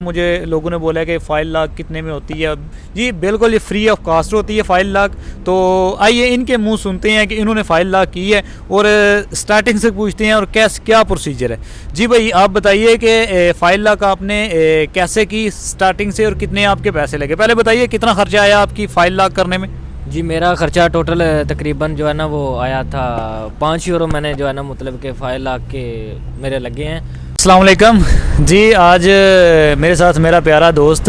मुझे लोगों ने बोला कि फ़ाइल लॉक कितने में होती है। जी बिल्कुल, ये फ्री ऑफ कास्ट होती है फ़ाइल लॉक। तो आइए इनके मुंह सुनते हैं कि इन्होंने फ़ाइल लॉक की है और स्टार्टिंग से पूछते हैं और क्या प्रोसीजर है। जी भाई, आप बताइए कि फ़ाइल लॉक आपने कैसे की स्टार्टिंग से और कितने आपके पैसे लगे। पहले बताइए कितना खर्चा आया आपकी फ़ाइल लॉक करने में। जी मेरा ख़र्चा टोटल तकरीबन जो है ना वो आया था 5 यूरो। मैंने जो है ना मतलब के फ़ाइल लॉक के मेरे लगे हैं। अस्सलाम वालेकुम जी, आज मेरे साथ मेरा प्यारा दोस्त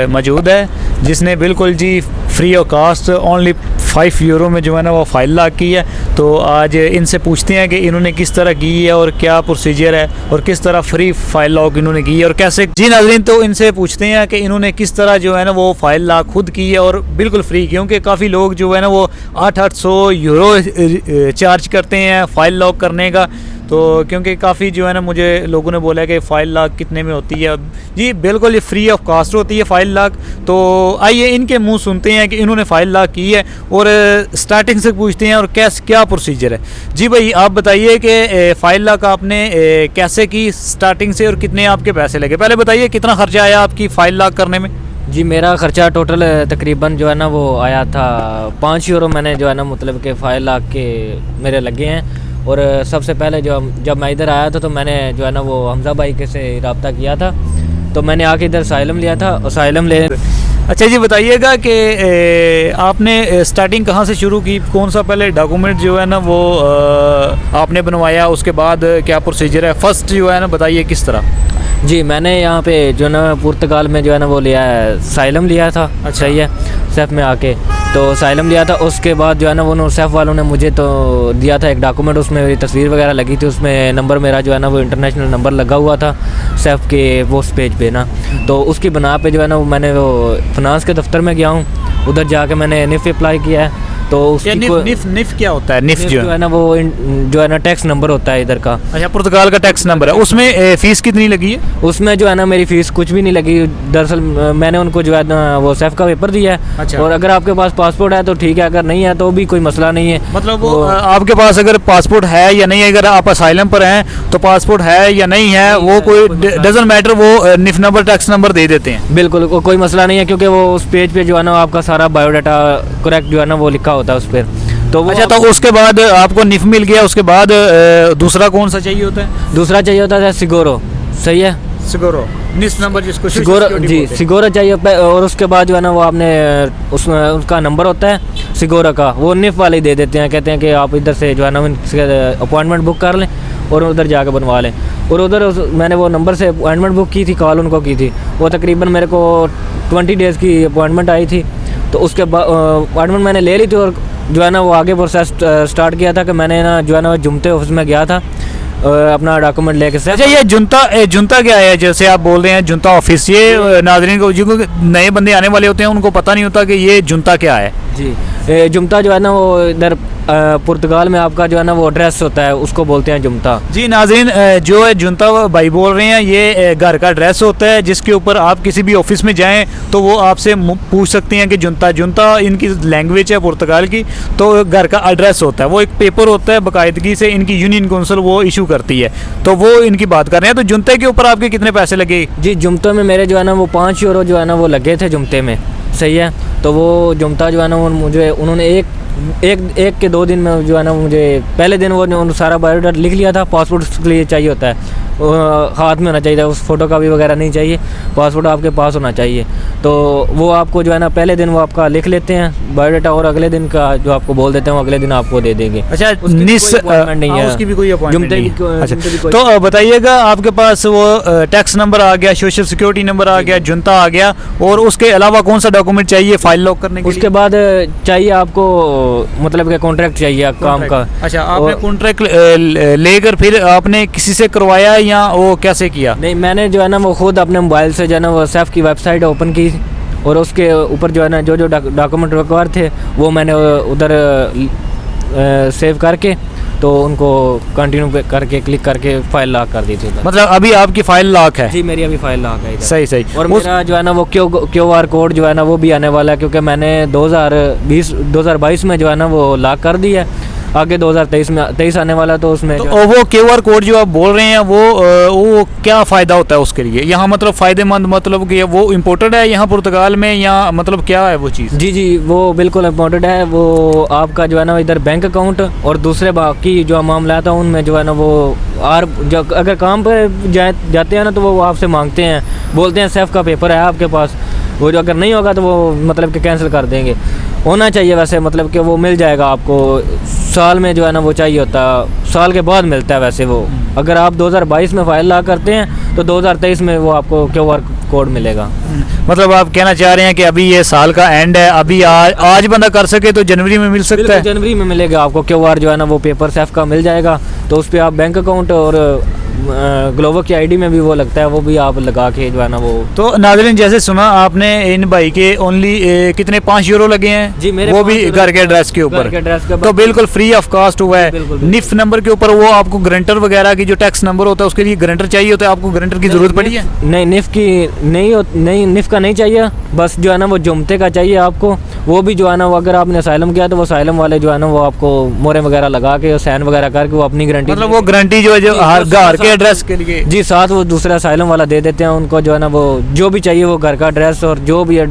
मौजूद है जिसने बिल्कुल जी free of cost only 5 euro में जो है ना वो फ़ाइल लॉक की है। तो आज इनसे पूछते हैं कि इन्होंने किस तरह की है और क्या प्रोसीजर है और किस तरह फ्री फ़ाइल लॉक इन्होंने की है और कैसे। जी नाज़रीन, तो इनसे पूछते हैं कि इन्होंने किस तरह जो है ना वो फ़ाइल लॉक खुद की है और बिल्कुल फ्री, क्योंकि काफ़ी लोग जो है ना वो 800 यूरो चार्ज करते हैं फ़ाइल लॉक करने का। तो क्योंकि काफ़ी जो है ना मुझे लोगों ने बोला कि फ़ाइल लॉक कितने में होती है। जी बिल्कुल, ये फ्री ऑफ कास्ट होती है फ़ाइल लॉक। तो आइए इनके मुंह सुनते हैं कि इन्होंने फ़ाइल लॉक की है और स्टार्टिंग से पूछते हैं और क्या प्रोसीजर है। जी भाई, आप बताइए कि फ़ाइल लॉक आपने कैसे की स्टार्टिंग से और कितने आपके पैसे लगे। पहले बताइए कितना खर्चा आया आपकी फ़ाइल लॉक करने में। जी मेरा ख़र्चा टोटल तकरीबन जो है ना वो आया था 5 यूरो। मैंने जो है ना मतलब के फ़ाइल लॉक के मेरे लगे हैं। और सबसे पहले जब मैं इधर आया था तो मैंने जो है ना वो हमज़ा भाई के से रब्ता किया था। तो मैंने आके इधर साइलम लिया था। साइलम ले अच्छा जी, बताइएगा कि आपने स्टार्टिंग कहाँ से शुरू की, कौन सा पहले डॉक्यूमेंट जो है ना वो आपने बनवाया, उसके बाद क्या प्रोसीजर है, फर्स्ट जो है ना बताइए किस तरह। जी मैंने यहाँ पे जो है ना पुर्तगाल में जो है ना वो लिया है, साइलम लिया था। अच्छा ही है, सेफ में आके तो साइलम लिया था। उसके बाद जो है ना वो सेफ वालों ने मुझे तो दिया था एक डॉक्यूमेंट, उसमें मेरी तस्वीर वगैरह लगी थी, उसमें नंबर मेरा जो है ना वो इंटरनेशनल नंबर लगा हुआ था सेफ के पोस्ट पेज पे ना। तो उसकी बना पे जो है ना मैंने वो फिनांस के दफ्तर में गया हूँ, उधर जाके मैंने निफ़ अप्लाई किया है। तो निफ क्या होता है? निफ जो है ना वो जो है ना टैक्स नंबर होता है इधर का। अच्छा, पुर्तगाल का टैक्स नंबर है। उसमें फ़ीस कितनी लगी है? उसमें जो है ना मेरी फ़ीस कुछ भी नहीं लगी। दरअसल मैंने उनको जो है ना वो सेफ का पेपर दिया है। अच्छा। और अगर आपके पास पासपोर्ट है तो ठीक है, अगर नहीं है तो भी कोई मसला नहीं है। मतलब वो आपके पास अगर पासपोर्ट है या नहीं है, अगर आप असाइलम पर हैं तो पासपोर्ट है या नहीं है वो कोई डजंट मैटर, वो निफ नंबर टैक्स नंबर दे देते हैं। बिल्कुल कोई मसला नहीं है, क्योंकि वो उस पेज पे जो है ना आपका सारा बायोडाटा करेक्ट जो है ना वो लिखा होता है उस पर। तो अच्छा, तो उसके बाद आपको निफ मिल गया, उसके बाद दूसरा कौन सा चाहिए होता है? दूसरा चाहिए होता है सिगोरो। सही है, सिगोरो निस नंबर जिसको सिगोरो। जी सिगोरो चाहिए। और उसके बाद जो है ना वो आपने उसमें उसका नंबर होता है सिगोरो का, वो निफ वाले दे देते हैं। कहते हैं कि आप इधर से जो है ना अपॉइंटमेंट बुक कर लें और उधर जाकर बनवा लें। और उधर मैंने वो नंबर से अपॉइंटमेंट बुक की थी, कॉल उनको की थी। वो तकरीबन मेरे को 20 डेज़ की अपॉइंटमेंट आई थी। तो उसके बाद अपॉइंटमेंट मैंने ले ली थी और जो है ना वो आगे प्रोसेस स्टार्ट किया था कि मैंने ना जो है ना जुमते ऑफिस में गया था अपना डॉक्यूमेंट लेके से। अच्छा, ये जुनता क्या है? जैसे आप बोल रहे हैं जुनता ऑफिस, ये नाज़रीन को जिनको नए बंदे आने वाले होते हैं उनको पता नहीं होता कि ये जुनता क्या है। जी जुमता जो है ना वो इधर पुर्तगाल में आपका जो है ना वो एड्रेस होता है, उसको बोलते हैं जुमता। जी नाज़रीन, जो है जुनता भाई बोल रहे हैं, ये घर का एड्रेस होता है जिसके ऊपर आप किसी भी ऑफिस में जाएं तो वो आपसे पूछ सकते हैं कि जुनता इनकी लैंग्वेज है पुर्तगाल की। तो घर का एड्रेस होता है, वो एक पेपर होता है बाकायदगी से इनकी यूनियन काउंसिल वो इशू करती है। तो वो इनकी बात कर रहे हैं। तो जुनते के ऊपर आपके कितने पैसे लगे? जी जुमते में मेरे जो है ना वो 5 यूरो जो है ना वो लगे थे जुमते में। सही है, तो वो जुमता जो है ना वो मुझे उन्होंने एक के 2 दिन में जो है ना मुझे पहले दिन वो सारा बायोडाटा लिख लिया था। पासपोर्ट के लिए चाहिए होता है, हाथ में होना चाहिए, उस फोटो का भी वगैरह नहीं चाहिए, पासपोर्ट आपके पास होना चाहिए। तो वो आपको जो है ना पहले दिन वो आपका लिख लेते हैं बायोडाटा और अगले दिन का जो आपको बोल देते हैं वो अगले दिन आपको दे देंगे। अच्छा, नहीं है उसकी भी कोई अपॉइंटमेंट नहीं। अच्छा, तो बताइएगा, आपके पास वो टैक्स नंबर आ गया, सोशल सिक्योरिटी नंबर आ गया, जुनता आ गया, और उसके अलावा कौन सा डॉक्यूमेंट चाहिए फाइल लॉक करने के लिए? उसके बाद चाहिए आपको मतलब कि कॉन्ट्रैक्ट चाहिए काम का। अच्छा, आपने कॉन्ट्रैक्ट लेकर फिर आपने किसी से करवाया या वो कैसे किया? नहीं, मैंने जो है ना वो खुद अपने मोबाइल से जो है ना वो सेफ की वेबसाइट ओपन की और उसके ऊपर जो है ना जो डॉक्यूमेंट रिक्वायर थे वो मैंने उधर सेव करके तो उनको कंटिन्यू करके क्लिक करके फाइल लॉक कर दी थी। मतलब अभी आपकी फाइल लॉक है? जी मेरी अभी फाइल लॉक है। सही। और मेरा जो है ना वो QR कोड जो है ना वो भी आने वाला है, क्योंकि मैंने 2022 में जो है ना वो लॉक कर दी है। आगे 2023 में 23 आने वाला, तो उसमें तो जो है- वो QR कोड जो आप बोल रहे हैं वो क्या फ़ायदा होता है उसके लिए यहाँ, मतलब फ़ायदेमंद, मतलब कि वो इम्पोर्टेड है यहाँ पुर्तगाल में, या मतलब क्या है वो चीज़? जी जी, वो बिल्कुल इम्पोर्टेंट है। वो आपका जो है ना इधर बैंक अकाउंट और दूसरे बाकी जो मामला था उनमें जो है ना वो जो अगर काम पर जाते हैं ना तो वो आपसे मांगते हैं, बोलते हैं सेफ का पेपर है आपके पास, वो जो अगर नहीं होगा तो वो मतलब कि कैंसिल कर देंगे। होना चाहिए वैसे, मतलब कि वो मिल जाएगा आपको साल में, जो है ना वो चाहिए होता, साल के बाद मिलता है वैसे वो। अगर आप 2022 में फाइल ला करते हैं तो 2023 में वो आपको QR कोड मिलेगा। मतलब आप कहना चाह रहे हैं कि अभी ये साल का एंड है, अभी आज बंदा कर सके तो जनवरी में मिल सकता है? जनवरी में मिलेगा आपको QR जो है ना वो पेपर सेफ का मिल जाएगा, तो उस पर आप बैंक अकाउंट और ग्लोबो की ID में भी वो लगता है, वो भी आप लगा के जो है ना वो। तो नाज़रीन, जैसे सुना आपने इन भाई के ओनली कितने 5 यूरो लगे हैं जी, मेरे वो 5 भी यूरो घर के एड्रेस के ऊपर, घर के एड्रेस के ऊपर। तो बिल्कुल फ्री ऑफ कास्ट हुआ है। बिल्कुल, बिल्कुल। निफ नंबर के ऊपर वो आपको गारंटर वगैरह की जो टैक्स नंबर होता है उसके लिए गारंटर चाहिए होता है, आपको गारंटर की ज़रूरत पड़ी है? नहीं, निफ की नहीं, निफ का नहीं चाहिए, बस जो है ना वो जुमते का चाहिए आपको। वो भी जो है ना वो अगर आपने असाइलम किया तो वो असाइलम वाले जो है ना वो आपको मोहरे वगैरह लगा के साइन वगैरह करके वो अपनी गारंटी, मतलब वो गारंटी जो है जो हर घर के एड्रेस के लिए जी साथ वो दूसरा असाइलम वाला दे देते हैं उनको, जो है ना वो जो भी चाहिए वो घर का एड्रेस और जो भी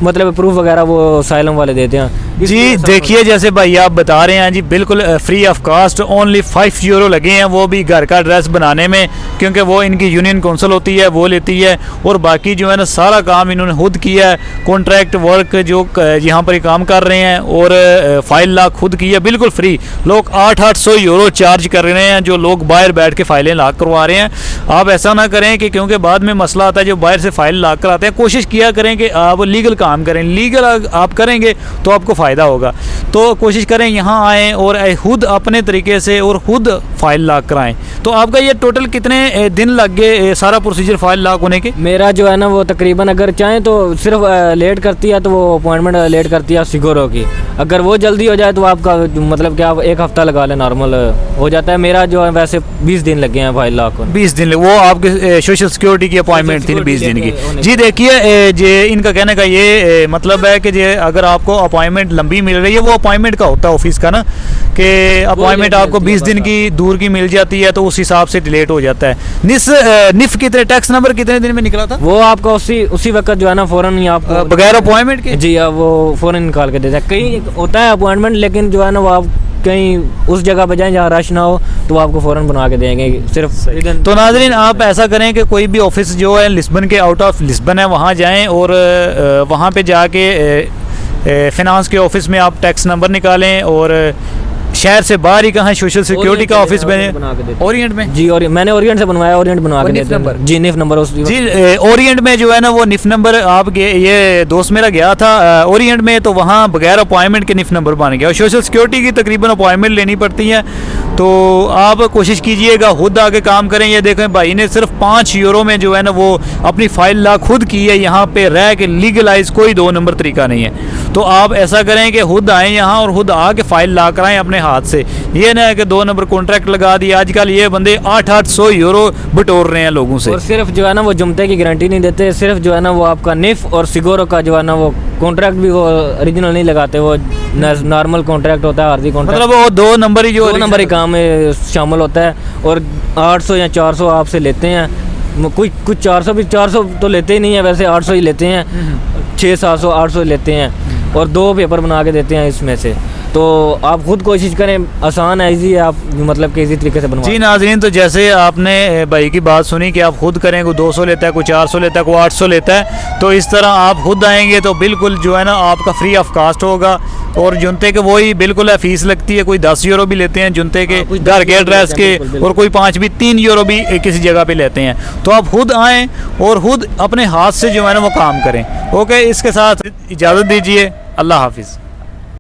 मतलब प्रूफ वगैरह वो असाइलम वाले देते हैं। जी देखिए, जैसे भाई आप बता रहे हैं जी, बिल्कुल free of cost, only 5 euro लगे हैं, वो भी घर का एड्रेस बनाने में, क्योंकि वो इनकी यूनियन काउंसिल होती है वो लेती है, और बाकी जो है ना सारा काम इन्होंने खुद किया है। कॉन्ट्रैक्ट वर्क जो यहाँ पर काम कर रहे हैं, और फाइल ला खुद की है, बिल्कुल फ्री। लोग 800 यूरो चार्ज कर रहे हैं जो लोग बाहर बैठ के फाइलें ला करवा रहे हैं। आप ऐसा ना करें कि क्योंकि बाद में मसला आता है, जो बाहर से फाइल ला कर आते हैं, कोशिश किया करें कि आप लीगल काम करें। लीगल आप करेंगे तो आपको फ़ायदा होगा, तो कोशिश करें यहाँ आएँ और खुद अपने तरीके से और खुद फाइल ला कर आएँ। तो आपका ये टोटल कितने दिन लग गए सारा प्रोसीजर फाइल लॉक होने के? मेरा जो है ना वो तकरीबन अगर चाहें तो सिर्फ लेट करती है तो वो अपॉइंटमेंट लेट करती है सिगोरो की। अगर वो जल्दी हो जाए तो आपका मतलब कि आप 1 हफ्ता लगा लें, नॉर्मल हो जाता है। मेरा जो है वैसे 20 दिन लगे हैं फाइल लॉक होने। 20 दिन? वो आपके सोशल सिक्योरिटी की अपॉइंटमेंट थी 20 दिन की? जी देखिए, जे इनका कहने का ये मतलब है कि जे अगर आपको अपॉइंटमेंट लंबी मिल रही है, वो अपॉइंटमेंट का होता है ऑफिस का ना, कि अपॉइंटमेंट आपको 20 दिन की दूर की मिल जाती है, तो उस हिसाब से डिलेट हो जाता है। निफ कितने टैक्स नंबर कितने दिन में निकला था? वो आपका उसी वक्त जो है ना फ़ौरन ही आपको बगैर अपॉइंटमेंट के? जी वो फ़ौरन निकाल के देता है। कहीं होता है अपॉइंटमेंट, लेकिन जो है ना वो आप कहीं उस जगह पे जाएं जहाँ रश ना हो तो वो आपको फ़ौरन बना के देंगे सिर्फ। तो नाज़रीन, आप ऐसा करें कि कोई भी ऑफिस जो है लिस्बन के आउट ऑफ लिस्बन है वहाँ जाएं, और वहाँ पे जाके फिनांस के ऑफिस में आप टैक्स नंबर निकालें, और शहर से बाहर ही कहाँ सोशल सिक्योरिटी का ऑफिस बने? ओरिएंट में? जी, और मैंने ओरिएंट से बनवाया, ओरिएंट बनवा के देते हैं जी। निफ नंबर जी ओरिएंट में जो है ना वो निफ नंबर, आप ये दोस्त मेरा गया था ओरिएंट में, तो वहाँ बगैर अपॉइंटमेंट के निफ नंबर बन गया। और सोशल सिक्योरिटी की तकरीबन अपॉइंटमेंट लेनी पड़ती है, तो आप कोशिश कीजिएगा खुद आके काम करें। ये देखें, भाई ने सिर्फ 5 यूरो में जो है ना वो अपनी फाइल ला खुद की है, यहाँ पे रह के लीगलाइज, कोई 2 नंबर तरीका नहीं है। तो आप ऐसा करें कि खुद आएँ यहाँ और खुद आके फाइल ला कर आएँ अपने हाथ से। ये ना है कि 2 नंबर कॉन्ट्रैक्ट लगा दिया। आजकल ये बंदे 800 यूरो बटोर रहे हैं लोगों से। और सिर्फ जो है ना वो जुमते की गारंटी नहीं देते, सिर्फ जो है ना वो आपका निफ और सिगोरो का जो है ना वो कॉन्ट्रैक्ट भी वो ओरिजिनल नहीं लगाते, वो नॉर्मल कॉन्ट्रैक्ट होता है, आर्जी कॉन्ट्रैक्ट, मतलब वो 2 नंबर ही जो 2 नंबर ही काम में शामिल होता है। और 800 या 400 आपसे लेते हैं, कुछ 400 भी 400 तो लेते ही नहीं है, वैसे 800 ही लेते हैं, 600-700 800 लेते हैं, और 2 पेपर बना के देते हैं इसमें से। तो आप खुद कोशिश करें, आसान है, ईजी है, आप मतलब कि ईजी तरीके से बनवा। जी नाज़रीन, तो जैसे आपने भाई की बात सुनी कि आप खुद करें, कोई 200 लेता है, कोई 400 लेता है, कोई 800 लेता है, तो इस तरह आप खुद आएंगे तो बिल्कुल जो है ना आपका फ्री ऑफ कास्ट होगा। और जुनते के वही बिल्कुल है, फीस लगती है, कोई 10 यूरो भी लेते हैं जुनते के घर के एड्रेस के, और कोई 5 भी 3 यूरो भी किसी जगह पे लेते हैं। तो आप खुद आएँ और खुद अपने हाथ से जो है ना वो काम करें। ओके, इसके साथ इजाज़त दीजिए, अल्लाह हाफिज़।